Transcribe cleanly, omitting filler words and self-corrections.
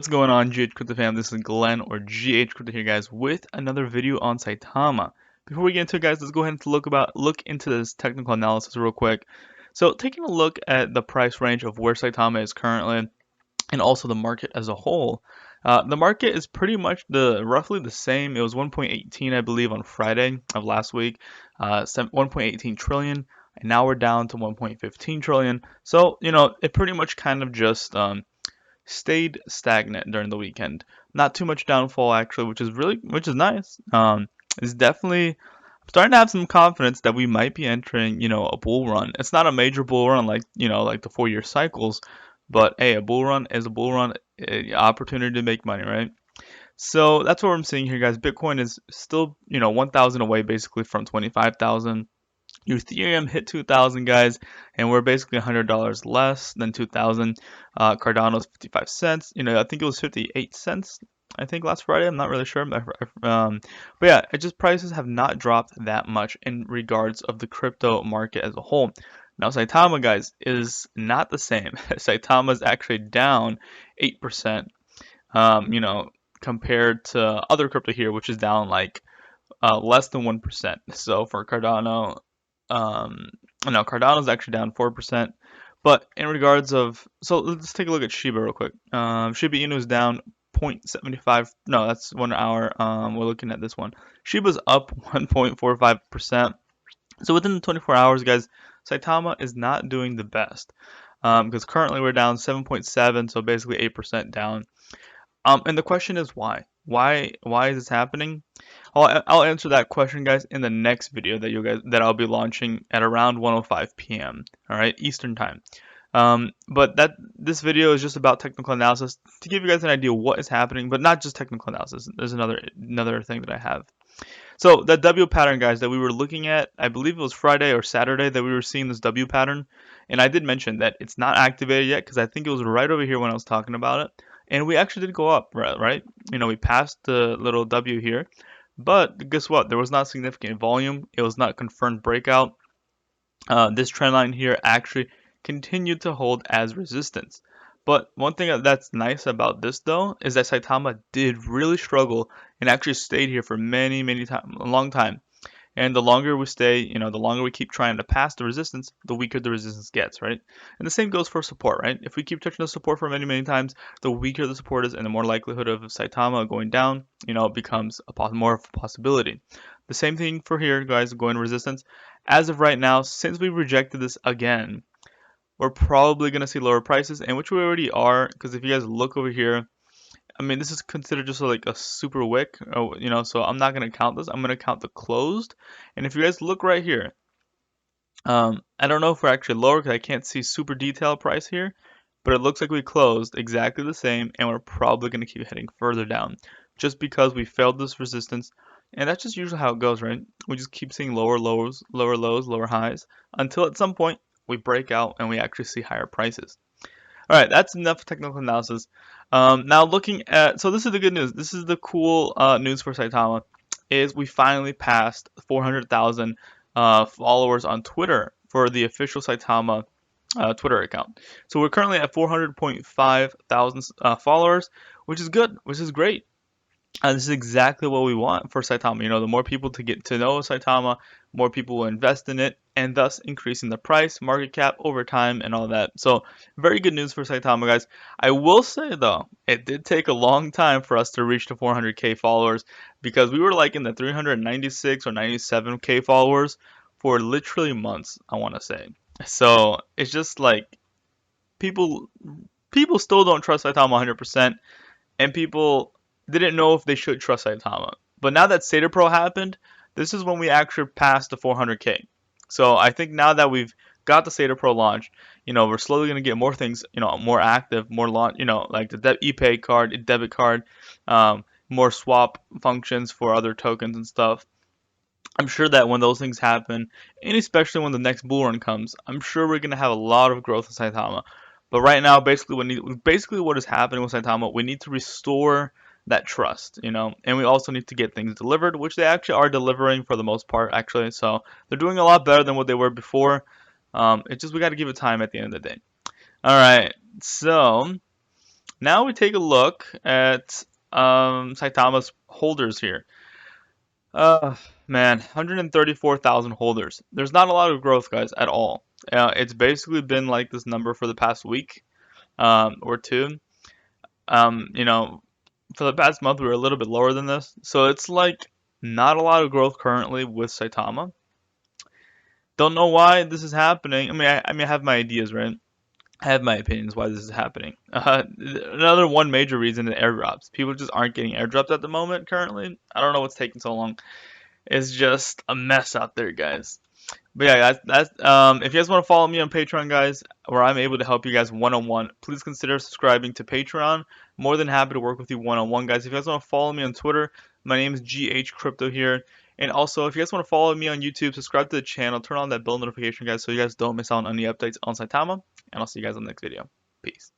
What's going on, GH Crypto fam? This is Glenn or GH Crypto here, guys, with another video on Saitama. Before we get into it, guys, let's go ahead and look into this technical analysis real quick. So, taking a look at the price range of where Saitama is currently, and also the market as a whole, the market is pretty much roughly the same. It was 1.18, I believe, on Friday of last week, 1.18 trillion, and now we're down to 1.15 trillion. So, it pretty much kind of just stayed stagnant during the weekend. Not too much downfall actually, which is nice. It's definitely I'm starting to have some confidence that we might be entering, a bull run. It's not a major bull run like, like the 4-year cycles, but hey, a bull run is a bull run, opportunity to make money, right? So that's what I'm seeing here, guys. Bitcoin is still, 1,000 away basically from 25,000. Ethereum hit 2,000, guys, and we're basically $100 less than 2,000. Cardano's 55 cents. I think it was 58 cents. I think last Friday. I'm not really sure. But yeah, prices have not dropped that much in regards of the crypto market as a whole. Now, Saitama, guys, is not the same. Saitama is actually down 8%. Compared to other crypto here, which is down like less than 1%. So for Cardano, um, no, Cardano's actually down 4%. But in regards of, so let's take a look at Shiba real quick. Shiba Inu is down 0.75. No, that's 1 hour. We're looking at this one. Shiba's up 1.45%. So within the 24 hours, guys, Saitama is not doing the best. Because currently we're down 7.7, so basically 8% down. And the question is why? Why is this happening? I'll answer that question, guys, in the next video that I'll be launching at around 1:05 p.m. All right, Eastern time. But this video is just about technical analysis to give you guys an idea what is happening, but not just technical analysis. There's another thing that I have. So that W pattern, guys, that we were looking at, I believe it was Friday or Saturday that we were seeing this W pattern, and I did mention that it's not activated yet because I think it was right over here when I was talking about it, and we actually did go up, right? We passed the little W here, but guess what? There was not significant volume. It was not confirmed breakout. This trend line here actually continued to hold as resistance. But one thing that's nice about this though is that Saitama did really struggle and actually stayed here for a long time. And the longer we stay, the longer we keep trying to pass the resistance, the weaker the resistance gets, right? And the same goes for support, right? If we keep touching the support for many times, the weaker the support is and the more likelihood of Saitama going down, becomes more of a possibility. The same thing for here, guys, going resistance. As of right now, since we rejected this again, we're probably going to see lower prices, and which we already are, because if you guys look over here, I mean, this is considered just like a super wick, so I'm not going to count this. I'm going to count the closed. And if you guys look right here, I don't know if we're actually lower because I can't see super detailed price here, but it looks like we closed exactly the same, and we're probably going to keep heading further down just because we failed this resistance. And that's just usually how it goes, right? We just keep seeing lower lows, lower highs, until at some point we break out and we actually see higher prices. All right, that's enough technical analysis. Now looking at, so this is the good news. This is the cool news for Saitama, is we finally passed 400,000 followers on Twitter for the official Saitama Twitter account. So we're currently at 400.5 thousand followers, which is good, which is great. This is exactly what we want for Saitama. The more people to get to know Saitama, more people will invest in it, and thus increasing the price, market cap over time, and all that. So, very good news for Saitama, guys. I will say, though, it did take a long time for us to reach the 400K followers because we were like in the 396 or 97K followers for literally months, I want to say. So, it's just like people still don't trust Saitama 100%, and people didn't know if they should trust Saitama. But now that Seder Pro happened, this is when we actually passed the 400K. So I think now that we've got the Seder Pro launch, we're slowly going to get more things, more active, more launch, like the ePay card, debit card, more swap functions for other tokens and stuff. I'm sure that when those things happen, and especially when the next bull run comes, I'm sure we're going to have a lot of growth in Saitama. But right now, basically what is happening with Saitama, we need to restore that trust, and we also need to get things delivered, which they actually are delivering for the most part, actually. So they're doing a lot better than what they were before. It's just we got to give it time at the end of the day. All right, so Now we take a look at Saitama's holders here. Uh, man, 134,000 holders. There's not a lot of growth, guys, at all. It's basically been like this number for the past week or two. You know, for the past month we were a little bit lower than this, so it's like not a lot of growth currently with Saitama. Don't know why this is happening. I have my ideas, right? I have my opinions why this is happening. Another one major reason is airdrops. People just aren't getting airdrops at the moment currently. I don't know what's taking so long. It's just a mess out there, guys. But yeah, guys, if you guys want to follow me on Patreon, guys, where I'm able to help you guys one on one, please consider subscribing to Patreon. More than happy to work with you one on one, guys. If you guys want to follow me on Twitter, my name is GH Crypto here. And also, if you guys want to follow me on YouTube, subscribe to the channel, turn on that bell notification, guys, so you guys don't miss out on any updates on Saitama. And I'll see you guys in the next video. Peace.